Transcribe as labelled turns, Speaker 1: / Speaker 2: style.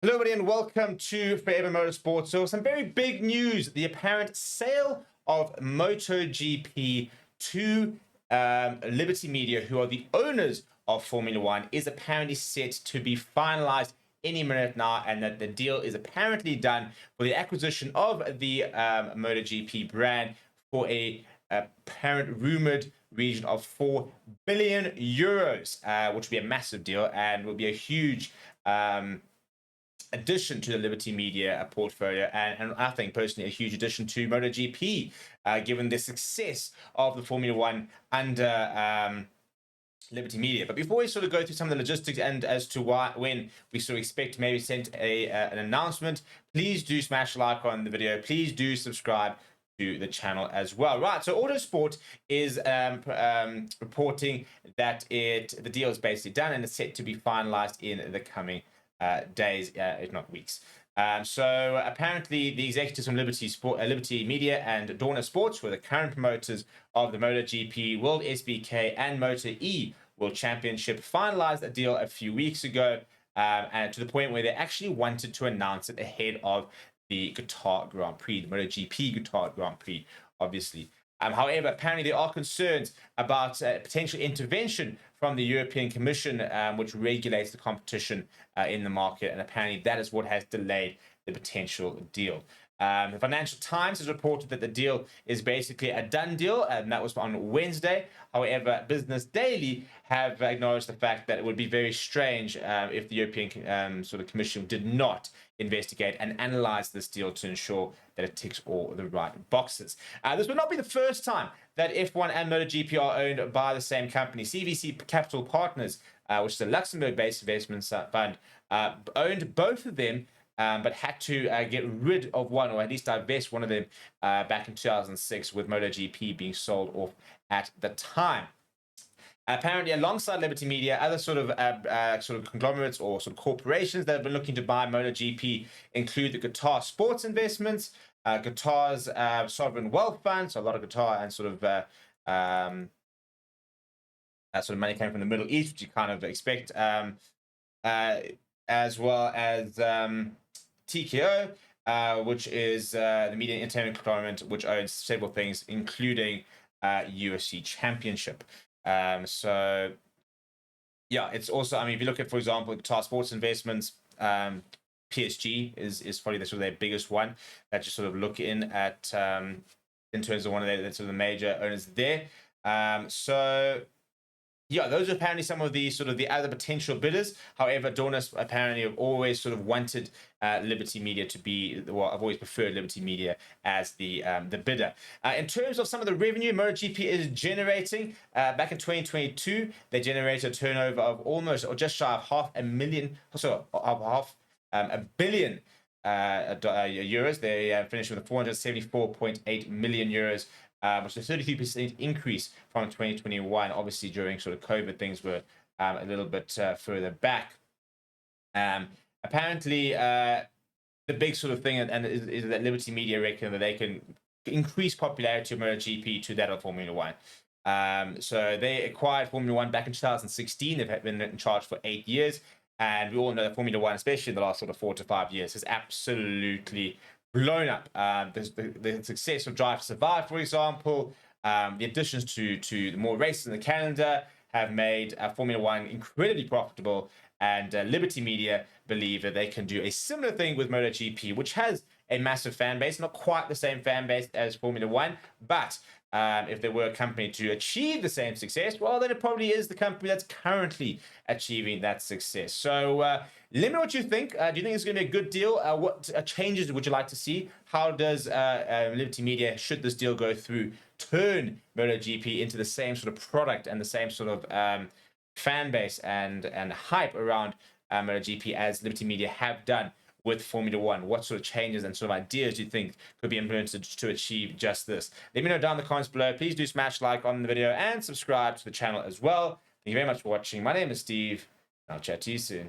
Speaker 1: Hello everybody and welcome to Forever Motorsports. So some very big news, the apparent sale of Moto GP to Liberty Media, who are the owners of Formula One, is apparently set to be finalized any minute now, and that the deal is apparently done for the acquisition of the MotoGP brand for a apparent rumored region of 4 billion euros, which will be a massive deal and will be a huge addition to the Liberty Media portfolio, and I think personally a huge addition to MotoGP, given the success of the Formula One under Liberty Media. But before we sort of go through some of the logistics and as to when we sort of expect to maybe send an announcement, please do smash a like on the video. Please do subscribe to the channel as well. Right, so Autosport is reporting that the deal is basically done and it's set to be finalized in the coming days, if not weeks. So apparently the executives from Liberty Media and Dorna Sports, who are the current promoters of the MotoGP, World SBK and Moto E World Championship, finalized a deal a few weeks ago, and to the point where they actually wanted to announce it ahead of the Qatar Grand Prix, the MotoGP Qatar Grand Prix, obviously. However, apparently there are concerns about potential intervention from the European Commission, which regulates the competition in the market, and apparently that is what has delayed the potential deal. The Financial Times has reported that the deal is basically a done deal, and that was on Wednesday. However, Business Daily have acknowledged the fact that it would be very strange if the European sort of Commission did not investigate and analyze this deal to ensure that it ticks all the right boxes. This would not be the first time that F1 and MotoGP are owned by the same company. CVC Capital Partners, which is a Luxembourg-based investment fund, owned both of them, but had to get rid of one, or at least divest one of them back in 2006, with MotoGP being sold off at the time. Apparently, alongside Liberty Media, other sort of conglomerates or sort of corporations that have been looking to buy MotoGP include the Qatar Sports Investments, Qatar's Sovereign Wealth Fund, so a lot of Qatar and sort of money came from the Middle East, which you kind of expect, as well as TKO, which is the media and entertainment conglomerate, which owns several things, including UFC Championship. So yeah, it's also, I mean, if you look at, for example, Qatar Sports Investments, PSG is probably the sort of their biggest one that you sort of look in at in terms of one of their sort of the major owners there. So yeah, those are apparently some of the sort of the other potential bidders. However, Dorna apparently have always sort of wanted Liberty Media to be, well, I've always preferred Liberty Media as the bidder. In terms of some of the revenue MotoGP is generating, back in 2022, they generated a turnover of almost, or just shy of a billion euros. They finished with a 474.8 million euros. Which is a 33% increase from 2021. Obviously, during sort of COVID, things were a little bit further back. Apparently, the big sort of thing is that Liberty Media reckon that they can increase popularity of MotoGP to that of Formula One. So they acquired Formula One back in 2016. They've been in charge for 8 years. And we all know that Formula One, especially in the last sort of 4 to 5 years, has absolutely blown up. The success of Drive to Survive, for example, the additions to more races in the calendar have made Formula One incredibly profitable, and Liberty Media believe that they can do a similar thing with MotoGP, which has a massive fan base, not quite the same fan base as Formula One, but if there were a company to achieve the same success, well, then it probably is the company that's currently achieving that success. So let me know what you think. Do you think it's going to be a good deal? What changes would you like to see? How does Liberty Media, should this deal go through, turn MotoGP into the same sort of product and the same sort of fan base and hype around MotoGP as Liberty Media have done with Formula One? What sort of changes and sort of ideas do you think could be implemented to achieve just this? Let me know down in the comments below. Please do smash like on the video and subscribe to the channel as well. Thank you very much for watching. My name is Steve, and I'll chat to you soon.